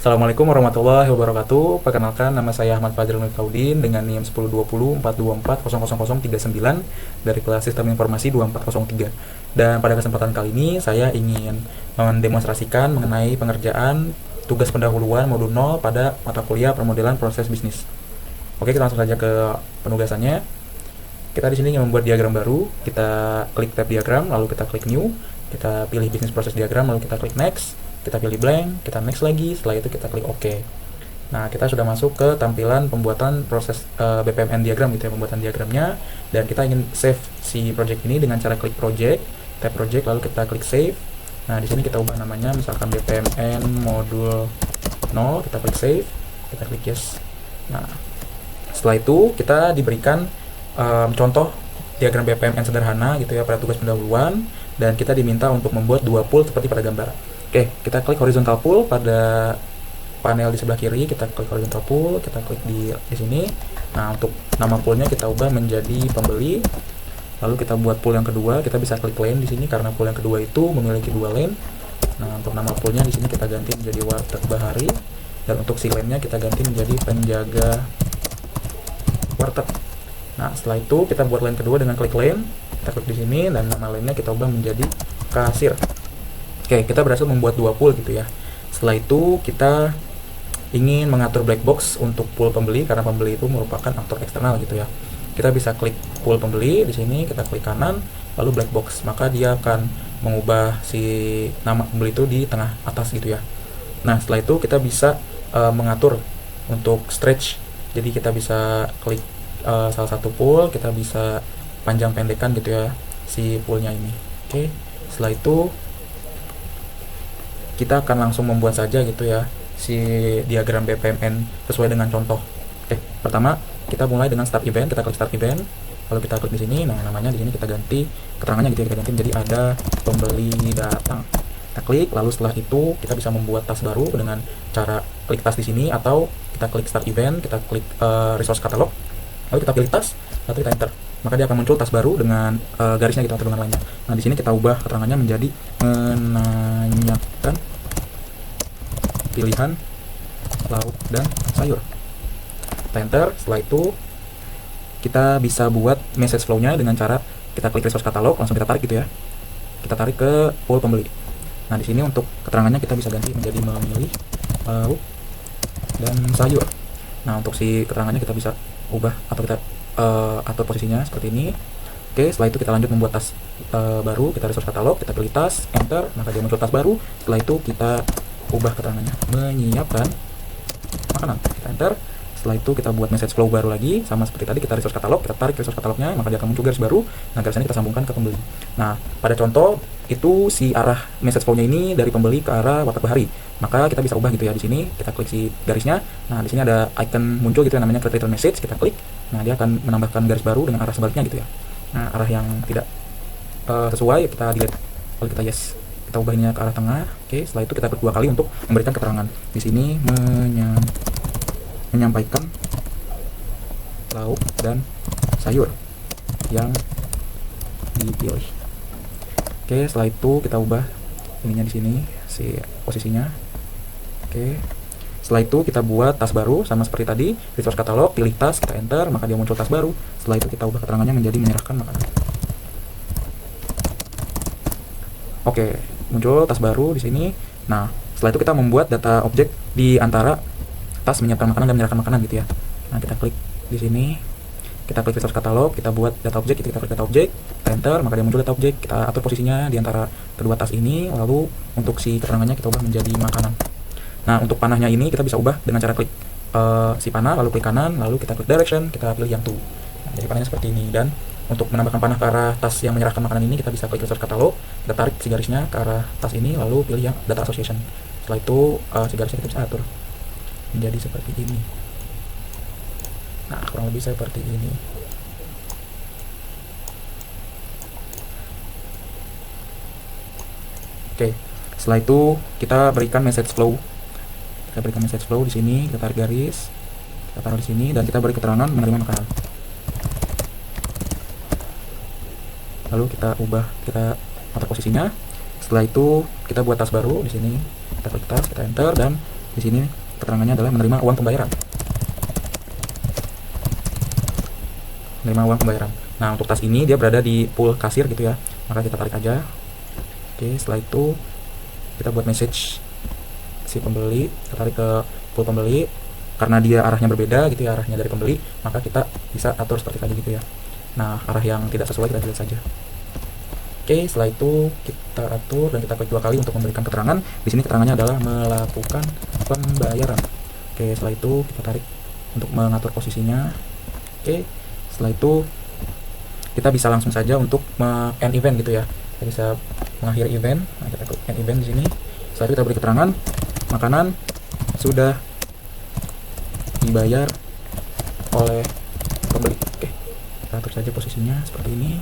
Assalamualaikum warahmatullahi wabarakatuh. Perkenalkan, nama saya Ahmad Fajrul Miftaudin dengan NIM 102042400039 dari kelas Sistem Informasi 2403. Dan pada kesempatan kali ini saya ingin mendemonstrasikan mengenai pengerjaan tugas pendahuluan modul 0 pada mata kuliah permodelan proses bisnis. Oke, kita langsung saja ke penugasannya. Kita di sini ingin membuat diagram baru. Kita klik tab diagram, lalu kita klik new. Kita pilih business process diagram, lalu kita klik next. Kita pilih blank, kita next lagi, setelah itu kita klik OK. Nah, kita sudah masuk ke tampilan pembuatan proses BPMN diagram gitu ya, pembuatan diagramnya, dan kita ingin save si project ini dengan cara klik project, tab project, lalu kita klik save. Nah, di sini kita ubah namanya misalkan BPMN modul 0, kita klik save, kita klik yes. Nah, setelah itu kita diberikan contoh diagram BPMN sederhana gitu ya pada tugas pendahuluan, dan kita diminta untuk membuat dua pool seperti pada gambar. Oke, kita klik horizontal pool pada panel di sebelah kiri, kita klik horizontal pool, kita klik di sini. Nah, untuk nama poolnya kita ubah menjadi pembeli. Lalu kita buat pool yang kedua, kita bisa klik lane di sini karena pool yang kedua itu memiliki dua lane. Nah, untuk nama poolnya di sini kita ganti menjadi warteg bahari, dan untuk si lane-nya kita ganti menjadi penjaga warteg. Nah, setelah itu kita buat lane kedua dengan klik lane, kita klik di sini, dan nama lane-nya kita ubah menjadi kasir. Oke, kita berhasil membuat dua pool gitu ya. Setelah itu kita ingin mengatur black box untuk pool pembeli karena pembeli itu merupakan aktor eksternal gitu ya. Kita bisa klik pool pembeli di sini, kita klik kanan, lalu black box, maka dia akan mengubah si nama pembeli itu di tengah atas gitu ya. Nah, setelah itu kita bisa mengatur untuk stretch. Jadi kita bisa klik salah satu pool, kita bisa panjang pendekan gitu ya si poolnya ini. Oke, setelah itu kita akan langsung membuat saja gitu ya si diagram BPMN sesuai dengan contoh. Oke, pertama kita mulai dengan start event, kita klik start event, lalu kita klik di sini. Nah, namanya di sini kita ganti keterangannya gitu ya, kita ganti menjadi ada pembeli datang. Kita klik, lalu setelah itu kita bisa membuat tas baru dengan cara klik tas di sini, atau kita klik start event, kita klik resource catalog, lalu kita pilih tas, lalu kita enter, maka dia akan muncul tas baru dengan garisnya gitu atau dengan lainnya. Nah, di sini kita ubah keterangannya menjadi menanyakan pilihan lauk dan sayur. Kita enter. Setelah itu kita bisa buat message flow-nya dengan cara kita klik resource catalog, langsung kita tarik gitu ya. Kita tarik ke pool pembeli. Nah, di sini untuk keterangannya kita bisa ganti menjadi memilih lauk dan sayur. Nah, untuk si keterangannya kita bisa ubah atau kita atur posisinya seperti ini. Oke, setelah itu kita lanjut membuat tas baru, kita resource catalog, kita pilih tas, enter, maka dia muncul tas baru. Setelah itu kita ubah keterangannya menyiapkan makanan, kita enter. Setelah itu kita buat message flow baru lagi, sama seperti tadi, kita resource catalog, kita tarik resource catalognya, maka dia akan muncul garis baru. Nah, garis ini kita sambungkan ke pembeli. Nah, pada contoh itu si arah message flow-nya ini dari pembeli ke arah warteg bahari, maka kita bisa ubah gitu ya. Di sini kita klik si garisnya. Nah, di sini ada icon muncul gitu ya, namanya create return message, kita klik. Nah, dia akan menambahkan garis baru dengan arah sebaliknya gitu ya. Nah, arah yang tidak sesuai kita delete, lalu kita yes, kita ubahnya ke arah tengah. Oke, setelah itu kita klik dua kali untuk memberikan keterangan. Di sini menyampaikan lauk dan sayur yang dipilih. Oke, setelah itu kita ubah ininya di sini si posisinya. Oke, setelah itu kita buat tas baru sama seperti tadi, resource catalog, pilih tas, kita enter, maka dia muncul tas baru. Setelah itu kita ubah keterangannya menjadi menyerahkan makanan. Oke, muncul tas baru di sini. Nah, setelah itu kita membuat data objek di antara tas menyiapkan makanan dan menyerahkan makanan gitu ya. Nah, kita klik di sini, kita klik resource catalog, kita buat data objek, kita klik data objek, kita enter, maka dia muncul data objek. Kita atur posisinya di antara kedua tas ini, lalu untuk si keterangannya kita ubah menjadi makanan. Nah, untuk panahnya ini kita bisa ubah dengan cara klik si panah, lalu klik kanan, lalu kita klik direction, kita pilih yang to. Nah, jadi panahnya seperti ini. Dan untuk menambahkan panah ke arah tas yang menyerahkan makanan ini, kita bisa klik resource catalog, kita tarik si garisnya ke arah tas ini, lalu pilih yang data association. Setelah itu si garisnya kita bisa atur menjadi seperti ini. Nah, kurang lebih seperti ini. Oke, setelah itu kita berikan message flow. Kita berikan message flow di sini, kita tarik garis, kita taruh di sini, dan kita beri keterangan menerima makanan. Lalu kita ubah, kita atur posisinya. Setelah itu kita buat tas baru di sini, kita klik tas, kita enter, dan Di sini keterangannya adalah menerima uang pembayaran. Menerima uang pembayaran. Nah, untuk tas ini dia berada di pool kasir gitu ya. Maka kita tarik aja. Oke, setelah itu kita buat message si pembeli, kita tarik ke pool pembeli. Karena dia arahnya berbeda gitu ya, arahnya dari pembeli, maka kita bisa atur seperti tadi gitu ya. Nah, arah yang tidak sesuai kita delete saja. Oke, setelah itu kita atur dan kita klik 2 kali untuk memberikan keterangan. Di sini keterangannya adalah melakukan pembayaran. Oke, setelah itu kita tarik untuk mengatur posisinya. Oke, setelah itu kita bisa langsung saja untuk end event gitu ya. Kita bisa mengakhiri event. Nah, kita klik end event di sini. Setelah itu kita beri keterangan makanan sudah dibayar oleh pembeli. Oke, kita atur saja posisinya seperti ini.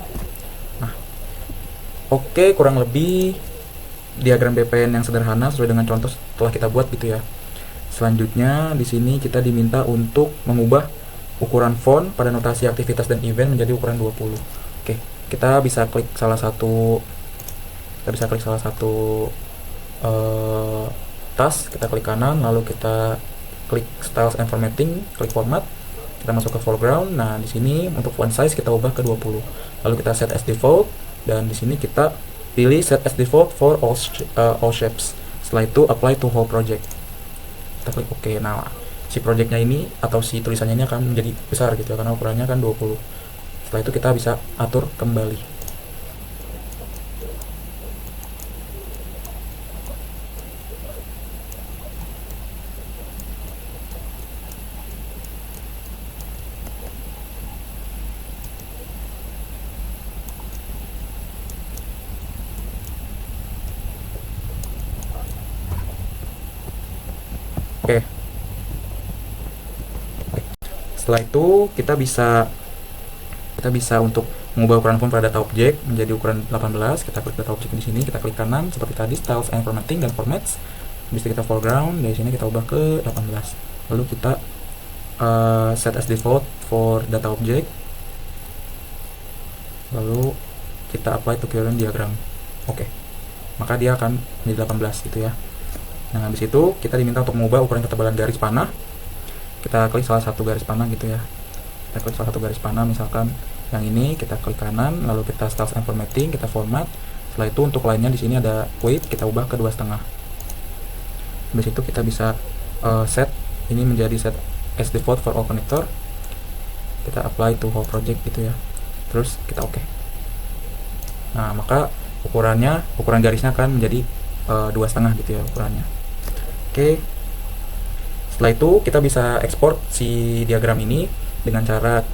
Nah, oke, kurang lebih diagram BPN yang sederhana sesuai dengan contoh setelah kita buat gitu ya. Selanjutnya di sini kita diminta untuk mengubah ukuran font pada notasi aktivitas dan event menjadi ukuran 20. Oke, kita bisa klik salah satu tas, kita klik kanan, lalu kita klik styles and formatting, klik format, kita masuk ke foreground. Nah, di sini untuk font size kita ubah ke 20. Lalu kita set as default dan di sini kita pilih set as default for all shapes. Setelah itu apply to whole project. Kita klik OK. Nah, si projectnya ini atau si tulisannya ini akan menjadi besar gitu ya, karena ukurannya kan 20. Setelah itu kita bisa atur kembali. Oke. Setelah itu kita bisa untuk mengubah ukuran font pada data objek menjadi ukuran 18. Kita klik data objek di sini, kita klik kanan seperti tadi styles and formatting dan formats. Habis itu kita foreground, dari sini kita ubah ke 18. Lalu kita set as default for data object. Lalu kita apply to current diagram. Oke. Maka dia akan menjadi 18 gitu ya. Nah, habis itu kita diminta untuk mengubah ukuran ketebalan garis panah. Kita klik salah satu garis panah gitu ya. Kita klik salah satu garis panah, misalkan yang ini, kita klik kanan, lalu kita styles and formatting, kita format. Setelah itu untuk lainnya di sini ada weight, kita ubah ke 2,5. Habis itu kita bisa set ini menjadi set as default for all connector. Kita apply to whole project gitu ya. Terus kita oke. Nah, maka ukuran garisnya akan menjadi 2,5 gitu ya ukurannya. Oke. Setelah itu kita bisa ekspor si diagram ini dengan cara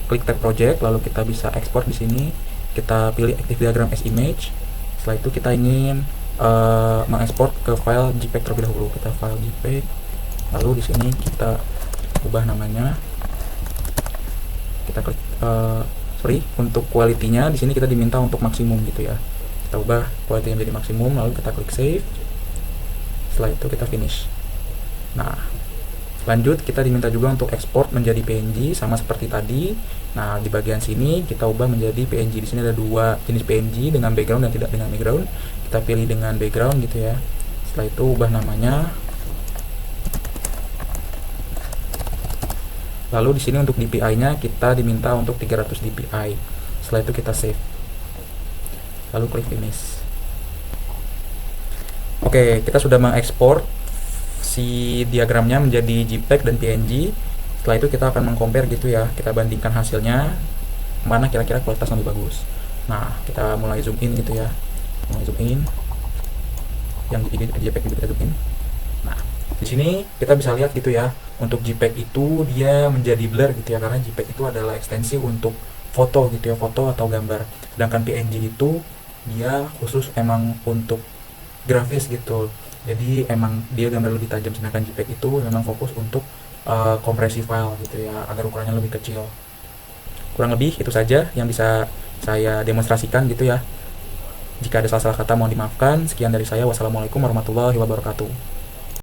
klik tab project, lalu kita bisa ekspor di sini. Kita pilih active diagram as image. Setelah itu kita ingin mengekspor ke file JPEG terlebih dahulu. Kita file JPEG. Lalu di sini kita ubah namanya. Kita klik untuk quality-nya di sini kita diminta untuk maksimum gitu ya. Kita ubah quality menjadi maksimum, lalu kita klik save. Setelah itu kita finish. Nah, lanjut kita diminta juga untuk ekspor menjadi PNG sama seperti tadi. Nah, di bagian sini kita ubah menjadi PNG. Di sini ada 2 jenis PNG, dengan background dan tidak dengan background. Kita pilih dengan background gitu ya. Setelah itu ubah namanya. Lalu di sini untuk DPI-nya kita diminta untuk 300 DPI. Setelah itu kita save. Lalu klik finish. Oke, kita sudah mengekspor si diagramnya menjadi JPEG dan PNG. Setelah itu kita akan mengcompare gitu ya. Kita bandingkan hasilnya mana kira-kira kualitas lebih bagus. Nah, kita mulai zoom in gitu ya. Mulai zoom in. Yang JPEG juga kita zoom in. Nah, di sini kita bisa lihat gitu ya. Untuk JPEG itu dia menjadi blur gitu ya, karena JPEG itu adalah ekstensi untuk foto gitu ya, foto atau gambar. Sedangkan PNG itu dia khusus emang untuk grafis gitu. Jadi emang dia gambar lebih tajam, sedangkan JPEG itu memang fokus untuk kompresi file gitu ya, agar ukurannya lebih kecil. Kurang lebih itu saja yang bisa saya demonstrasikan gitu ya. Jika ada salah-salah kata mohon dimaafkan. Sekian dari saya. Wassalamualaikum warahmatullahi wabarakatuh.